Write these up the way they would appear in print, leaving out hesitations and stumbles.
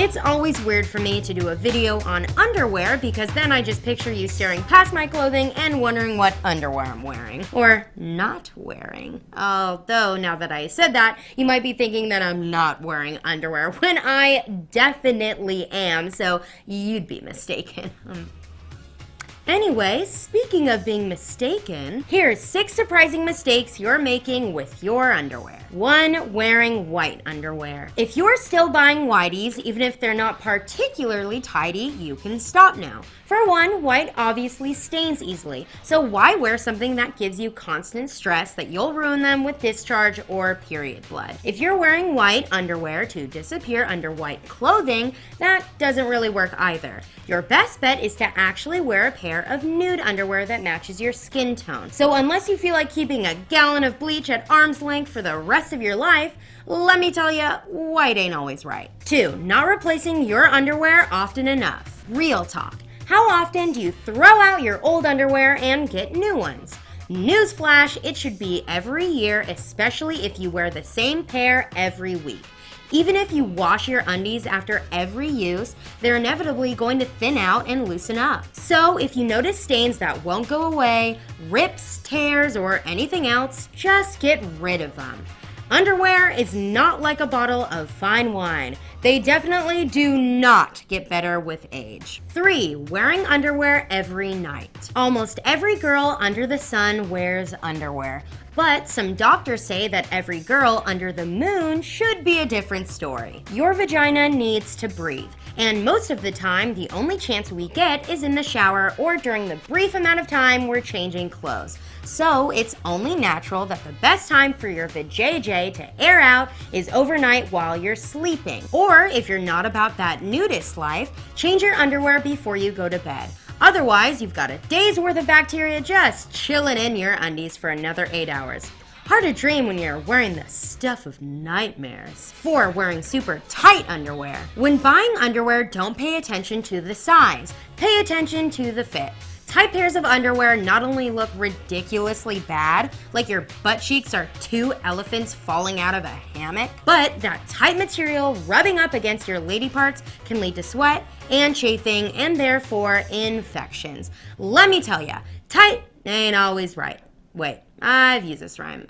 It's always weird for me to do a video on underwear because then I just picture you staring past my clothing and wondering what underwear I'm wearing. Or not wearing. Although, now that I said that, you might be thinking that I'm not wearing underwear when I definitely am, so you'd be mistaken. Anyway, speaking of being mistaken, here's 6 surprising mistakes you're making with your underwear. 1. Wearing white underwear. If you're still buying whiteys, even if they're not particularly tidy, you can stop now. For one, white obviously stains easily, so why wear something that gives you constant stress that you'll ruin them with discharge or period blood? If you're wearing white underwear to disappear under white clothing, that doesn't really work either. Your best bet is to actually wear a pair of nude underwear that matches your skin tone. So unless you feel like keeping a gallon of bleach at arm's length for the rest of your life, let me tell you, white ain't always right. 2. Not replacing your underwear often enough. Real talk. How often do you throw out your old underwear and get new ones? Newsflash, it should be every year, especially if you wear the same pair every week. Even if you wash your undies after every use, they're inevitably going to thin out and loosen up. So if you notice stains that won't go away, rips, tears, or anything else, just get rid of them. Underwear is not like a bottle of fine wine. They definitely do not get better with age. 3. Wearing underwear every night. Almost every girl under the sun wears underwear, but some doctors say that every girl under the moon should be a different story. Your vagina needs to breathe, and most of the time, the only chance we get is in the shower or during the brief amount of time we're changing clothes. So it's only natural that the best time for your vajayjay to air out is overnight while you're sleeping. Or if you're not about that nudist life, change your underwear before you go to bed. Otherwise, you've got a day's worth of bacteria just chilling in your undies for another 8 hours. Hard to dream when you're wearing the stuff of nightmares. 4. Wearing super tight underwear. When buying underwear, don't pay attention to the size. Pay attention to the fit. Tight pairs of underwear not only look ridiculously bad, like your butt cheeks are 2 elephants falling out of a hammock, but that tight material rubbing up against your lady parts can lead to sweat and chafing and therefore infections. Let me tell ya, tight ain't always right. Wait, I've used this rhyme.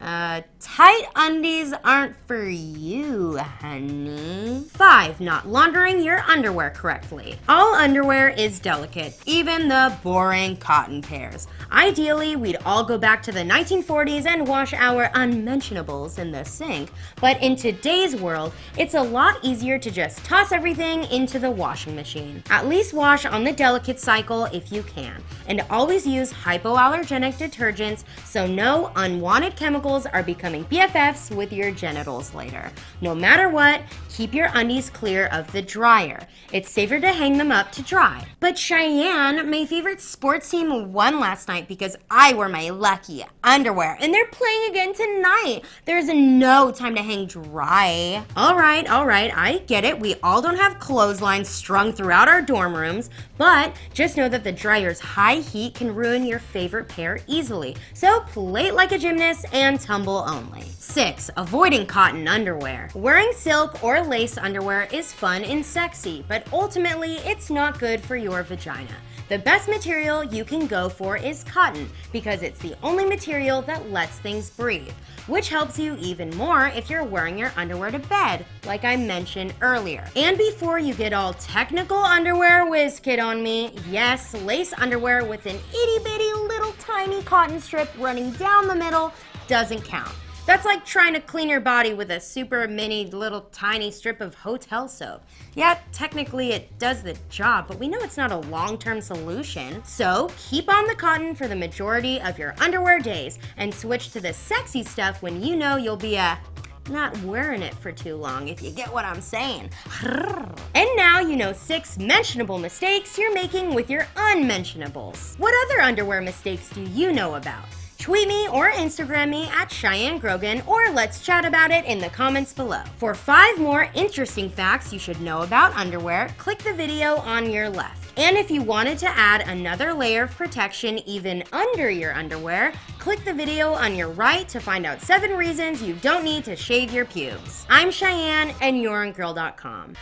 Tight undies aren't for you, honey. 5. Not laundering your underwear correctly. All underwear is delicate, even the boring cotton pairs. Ideally, we'd all go back to the 1940s and wash our unmentionables in the sink, but in today's world, it's a lot easier to just toss everything into the washing machine. At least wash on the delicate cycle if you can, and always use hypoallergenic detergents so no unwanted chemicals are becoming BFFs with your genitals later. No matter what, keep your undies clear of the dryer. It's safer to hang them up to dry. But Cheyenne, my favorite sports team won last night because I wore my lucky underwear, and they're playing again tonight. There's no time to hang dry. All right, I get it. We all don't have clotheslines strung throughout our dorm rooms, but just know that the dryer's high heat can ruin your favorite pair easily. So play like a gymnast and tumble only. 6. Avoiding cotton underwear. Wearing silk or lace underwear is fun and sexy, but ultimately it's not good for your vagina. The best material you can go for is cotton because it's the only material that lets things breathe, which helps you even more if you're wearing your underwear to bed, like I mentioned earlier. And before you get all technical underwear whiz kid on me, yes, lace underwear with an itty bitty little tiny cotton strip running down the middle doesn't count. That's like trying to clean your body with a super mini little tiny strip of hotel soap. Yeah, technically it does the job, but we know it's not a long-term solution. So keep on the cotton for the majority of your underwear days and switch to the sexy stuff when you know you'll be not wearing it for too long, if you get what I'm saying. And now you know 6 mentionable mistakes you're making with your unmentionables. What other underwear mistakes do you know about? Tweet me or Instagram me at Cheyenne Grogan, or let's chat about it in the comments below. For 5 more interesting facts you should know about underwear, click the video on your left. And if you wanted to add another layer of protection even under your underwear, click the video on your right to find out 7 reasons you don't need to shave your pubes. I'm Cheyenne, and you're on Gurl.com.